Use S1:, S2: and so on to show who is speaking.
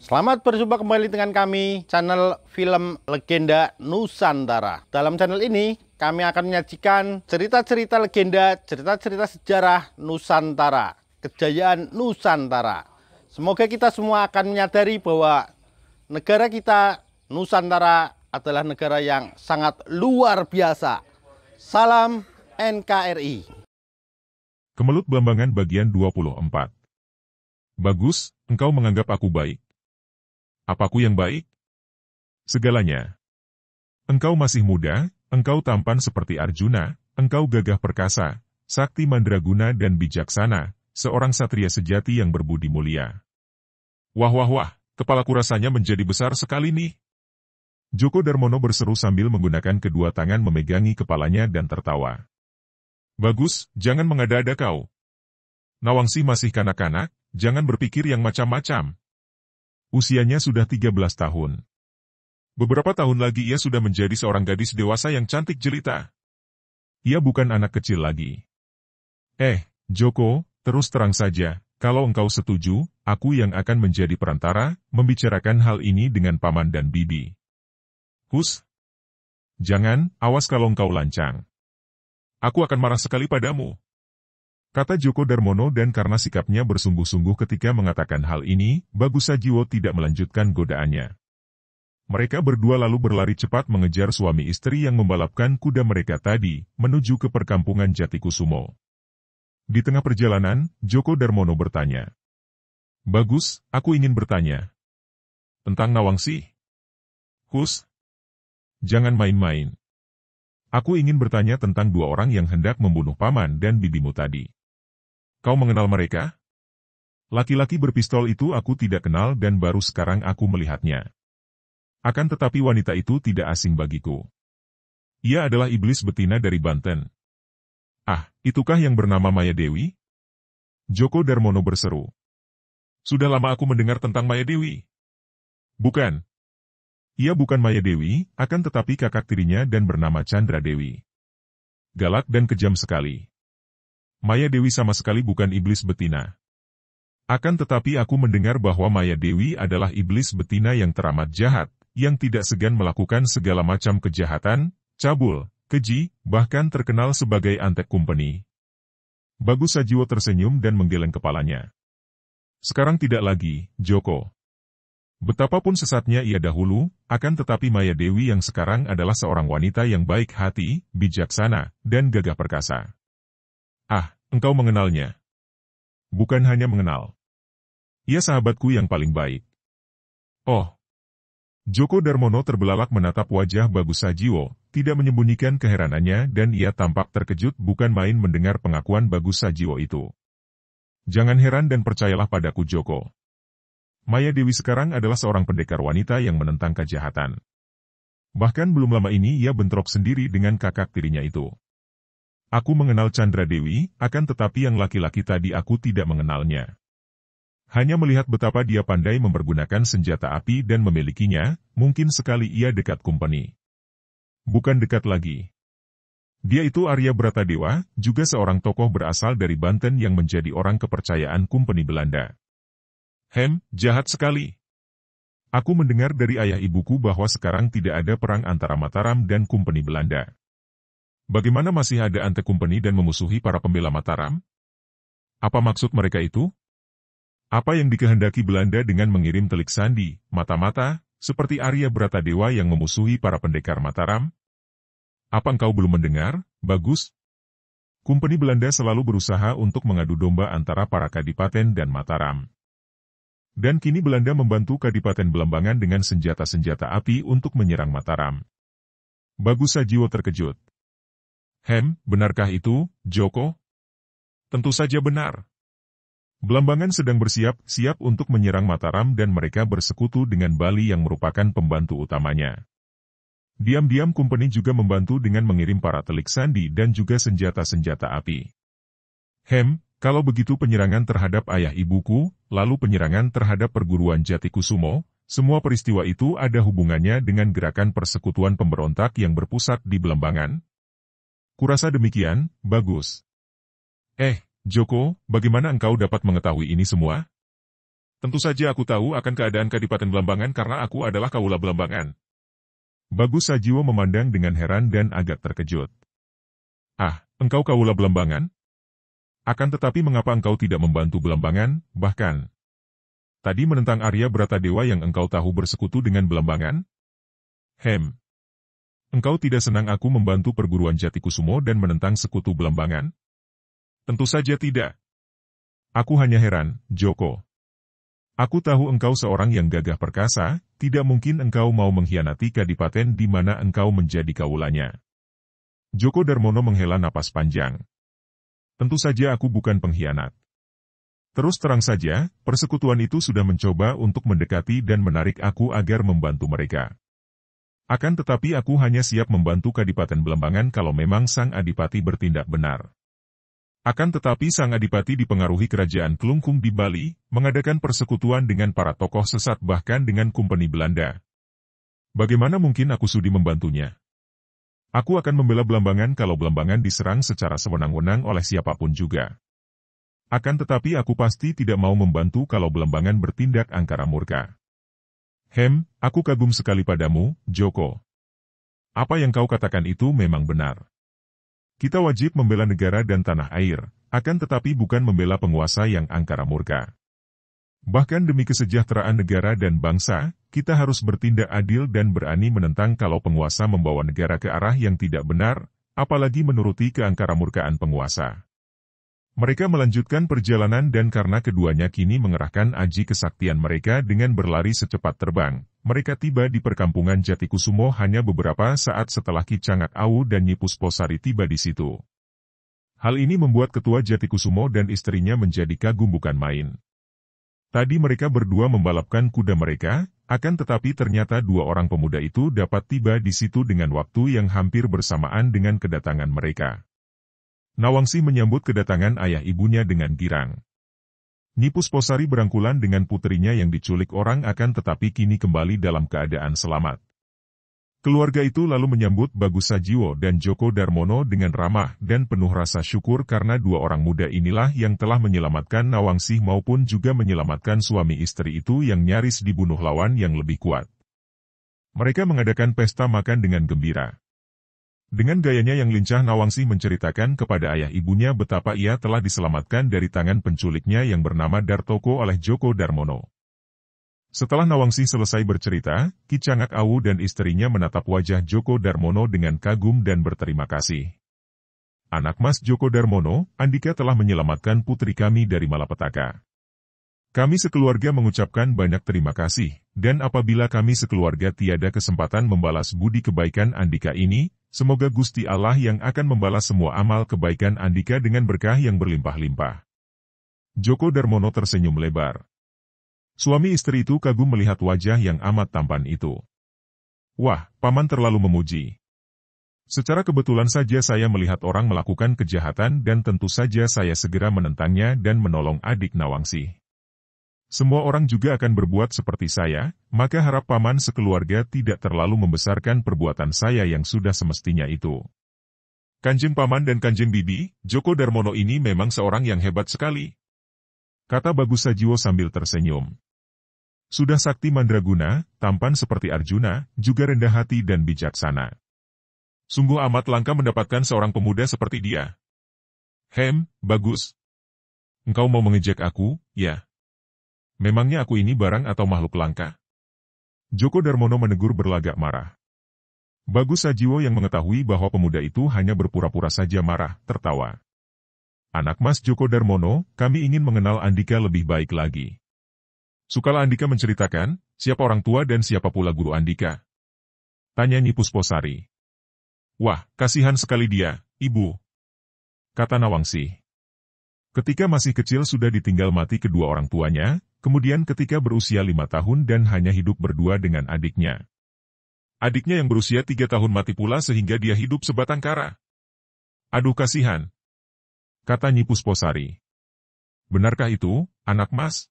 S1: Selamat berjumpa kembali dengan kami, channel Film Legenda Nusantara. Dalam channel ini, kami akan menyajikan cerita-cerita legenda, cerita-cerita sejarah Nusantara, kejayaan Nusantara. Semoga kita semua akan menyadari bahwa negara kita, Nusantara, adalah negara yang sangat luar biasa. Salam NKRI.
S2: Kemelut Belambangan bagian 24. Bagus, engkau menganggap aku baik. Apaku yang baik? Segalanya. Engkau masih muda, engkau tampan seperti Arjuna, engkau gagah perkasa, sakti mandraguna dan bijaksana, seorang satria sejati yang berbudi mulia. Wah wah wah, kepalaku rasanya menjadi besar sekali nih. Djoko Darmono berseru sambil menggunakan kedua tangan memegangi kepalanya dan tertawa. Bagus, jangan mengada-ada kau. Nawangsi masih kanak-kanak, jangan berpikir yang macam-macam. Usianya sudah 13 tahun. Beberapa tahun lagi ia sudah menjadi seorang gadis dewasa yang cantik jelita. Ia bukan anak kecil lagi. Djoko, terus terang saja, kalau engkau setuju, aku yang akan menjadi perantara, membicarakan hal ini dengan paman dan bibi. Hus! Jangan, awas kalau engkau lancang. Aku akan marah sekali padamu. Kata Djoko Darmono dan karena sikapnya bersungguh-sungguh ketika mengatakan hal ini, Bagus Sajiwo tidak melanjutkan godaannya. Mereka berdua lalu berlari cepat mengejar suami istri yang membalapkan kuda mereka tadi, menuju ke perkampungan Jatikusumo. Di tengah perjalanan, Djoko Darmono bertanya. Bagus, aku ingin bertanya. Tentang Nawangsi? Hus! Jangan main-main. Aku ingin bertanya tentang dua orang yang hendak membunuh paman dan bibimu tadi. Kau mengenal mereka? Laki-laki berpistol itu aku tidak kenal dan baru sekarang aku melihatnya. Akan tetapi wanita itu tidak asing bagiku. Ia adalah iblis betina dari Banten. Ah, itukah yang bernama Maya Dewi? Djoko Darmono berseru. Sudah lama aku mendengar tentang Maya Dewi. Bukan. Ia bukan Maya Dewi, akan tetapi kakak tirinya dan bernama Chandra Dewi. Galak dan kejam sekali. Maya Dewi sama sekali bukan iblis betina. Akan tetapi aku mendengar bahwa Maya Dewi adalah iblis betina yang teramat jahat, yang tidak segan melakukan segala macam kejahatan, cabul, keji, bahkan terkenal sebagai antek kumpeni. Bagus Sajiwo tersenyum dan menggeleng kepalanya. Sekarang tidak lagi, Djoko. Betapapun sesatnya ia dahulu, akan tetapi Maya Dewi yang sekarang adalah seorang wanita yang baik hati, bijaksana, dan gagah perkasa. Ah, engkau mengenalnya. Bukan hanya mengenal. Ia sahabatku yang paling baik. Oh. Djoko Darmono terbelalak menatap wajah Bagus Sajiwo, tidak menyembunyikan keheranannya dan ia tampak terkejut bukan main mendengar pengakuan Bagus Sajiwo itu. Jangan heran dan percayalah padaku Djoko. Maya Dewi sekarang adalah seorang pendekar wanita yang menentang kejahatan. Bahkan belum lama ini ia bentrok sendiri dengan kakak tirinya itu. Aku mengenal Chandra Dewi, akan tetapi yang laki-laki tadi aku tidak mengenalnya. Hanya melihat betapa dia pandai mempergunakan senjata api dan memilikinya, mungkin sekali ia dekat kumpeni. Bukan dekat lagi. Dia itu Arya Bratadewa, juga seorang tokoh berasal dari Banten yang menjadi orang kepercayaan kumpeni Belanda. Jahat sekali. Aku mendengar dari ayah ibuku bahwa sekarang tidak ada perang antara Mataram dan kumpeni Belanda. Bagaimana masih ada antek kumpeni dan memusuhi para pembela Mataram? Apa maksud mereka itu? Apa yang dikehendaki Belanda dengan mengirim telik sandi, mata-mata, seperti Arya Bratadewa yang memusuhi para pendekar Mataram? Apa engkau belum mendengar, Bagus? Kumpeni Belanda selalu berusaha untuk mengadu domba antara para kadipaten dan Mataram. Dan kini Belanda membantu Kadipaten Belambangan dengan senjata-senjata api untuk menyerang Mataram. Bagus Sajiwo terkejut. Benarkah itu, Djoko? Tentu saja benar. Belambangan sedang bersiap-siap untuk menyerang Mataram dan mereka bersekutu dengan Bali yang merupakan pembantu utamanya. Diam-diam kumpeni juga membantu dengan mengirim para telik sandi dan juga senjata-senjata api. Kalau begitu penyerangan terhadap ayah ibuku, lalu penyerangan terhadap perguruan Jatikusumo, semua peristiwa itu ada hubungannya dengan gerakan persekutuan pemberontak yang berpusat di Belambangan? Kurasa demikian, Bagus. Djoko, bagaimana engkau dapat mengetahui ini semua? Tentu saja aku tahu akan keadaan Kadipaten Belambangan karena aku adalah Kaula Belambangan. Bagus Sajiwo memandang dengan heran dan agak terkejut. Ah, engkau Kaula Belambangan? Akan tetapi mengapa engkau tidak membantu Belambangan, bahkan tadi menentang Arya Bratadewa yang engkau tahu bersekutu dengan Belambangan? Engkau tidak senang aku membantu perguruan Jatikusumo dan menentang sekutu Belambangan? Tentu saja tidak. Aku hanya heran, Joko. Aku tahu engkau seorang yang gagah perkasa, tidak mungkin engkau mau mengkhianati kadipaten di mana engkau menjadi kaulanya. Joko Darmono menghela napas panjang. Tentu saja aku bukan pengkhianat. Terus terang saja, persekutuan itu sudah mencoba untuk mendekati dan menarik aku agar membantu mereka. Akan tetapi aku hanya siap membantu Kadipaten Belambangan kalau memang Sang Adipati bertindak benar. Akan tetapi Sang Adipati dipengaruhi Kerajaan Kelungkung di Bali, mengadakan persekutuan dengan para tokoh sesat bahkan dengan Kompeni Belanda. Bagaimana mungkin aku sudi membantunya? Aku akan membela Belambangan kalau Belambangan diserang secara sewenang-wenang oleh siapapun juga. Akan tetapi aku pasti tidak mau membantu kalau Belambangan bertindak angkara murka. Aku kagum sekali padamu, Joko. Apa yang kau katakan itu memang benar. Kita wajib membela negara dan tanah air, akan tetapi bukan membela penguasa yang angkara murka. Bahkan demi kesejahteraan negara dan bangsa, kita harus bertindak adil dan berani menentang kalau penguasa membawa negara ke arah yang tidak benar, apalagi menuruti keangkara murkaan penguasa. Mereka melanjutkan perjalanan dan karena keduanya kini mengerahkan aji kesaktian mereka dengan berlari secepat terbang, mereka tiba di perkampungan Jatikusumo hanya beberapa saat setelah Ki Cangak Awu dan Nyi Pusposari tiba di situ. Hal ini membuat ketua Jatikusumo dan istrinya menjadi kagum bukan main. Tadi mereka berdua membalapkan kuda mereka, akan tetapi ternyata dua orang pemuda itu dapat tiba di situ dengan waktu yang hampir bersamaan dengan kedatangan mereka. Nawangsi menyambut kedatangan ayah ibunya dengan girang. Nyi Pusposari berangkulan dengan putrinya yang diculik orang akan tetapi kini kembali dalam keadaan selamat. Keluarga itu lalu menyambut Bagus Sajiwo dan Joko Darmono dengan ramah dan penuh rasa syukur karena dua orang muda inilah yang telah menyelamatkan Nawangsi maupun juga menyelamatkan suami istri itu yang nyaris dibunuh lawan yang lebih kuat. Mereka mengadakan pesta makan dengan gembira. Dengan gayanya yang lincah Nawangsi menceritakan kepada ayah ibunya betapa ia telah diselamatkan dari tangan penculiknya yang bernama Dartoko oleh Joko Darmono. Setelah Nawangsi selesai bercerita, Ki Cangak Awu dan istrinya menatap wajah Joko Darmono dengan kagum dan berterima kasih. Anak Mas Joko Darmono, Andika telah menyelamatkan putri kami dari malapetaka. Kami sekeluarga mengucapkan banyak terima kasih, dan apabila kami sekeluarga tiada kesempatan membalas budi kebaikan Andika ini, semoga Gusti Allah yang akan membalas semua amal kebaikan Andika dengan berkah yang berlimpah-limpah. Joko Darmono tersenyum lebar. Suami istri itu kagum melihat wajah yang amat tampan itu. Wah, Paman terlalu memuji. Secara kebetulan saja saya melihat orang melakukan kejahatan dan tentu saja saya segera menentangnya dan menolong adik Nawangsi. Semua orang juga akan berbuat seperti saya, maka harap Paman sekeluarga tidak terlalu membesarkan perbuatan saya yang sudah semestinya itu. Kanjeng Paman dan Kanjeng Bibi, Joko Darmono ini memang seorang yang hebat sekali. Kata Bagus Sajiwo sambil tersenyum. Sudah sakti mandraguna, tampan seperti Arjuna, juga rendah hati dan bijaksana. Sungguh amat langka mendapatkan seorang pemuda seperti dia. Bagus. Engkau mau mengejek aku, ya? Memangnya aku ini barang atau makhluk langka? Joko Darmono menegur berlagak marah. Bagus Sajiwo yang mengetahui bahwa pemuda itu hanya berpura-pura saja marah, tertawa. Anak Mas Joko Darmono, kami ingin mengenal Andika lebih baik lagi. Sukalah Andika menceritakan, siapa orang tua dan siapa pula guru Andika? Tanya Nyi Pusposari. Wah, kasihan sekali dia, Ibu. Kata Nawangsi. Ketika masih kecil sudah ditinggal mati kedua orang tuanya, kemudian ketika berusia 5 tahun dan hanya hidup berdua dengan adiknya. Adiknya yang berusia 3 tahun mati pula sehingga dia hidup sebatang kara. Aduh kasihan. Kata Nyi Pusposari. Benarkah itu, anak Mas?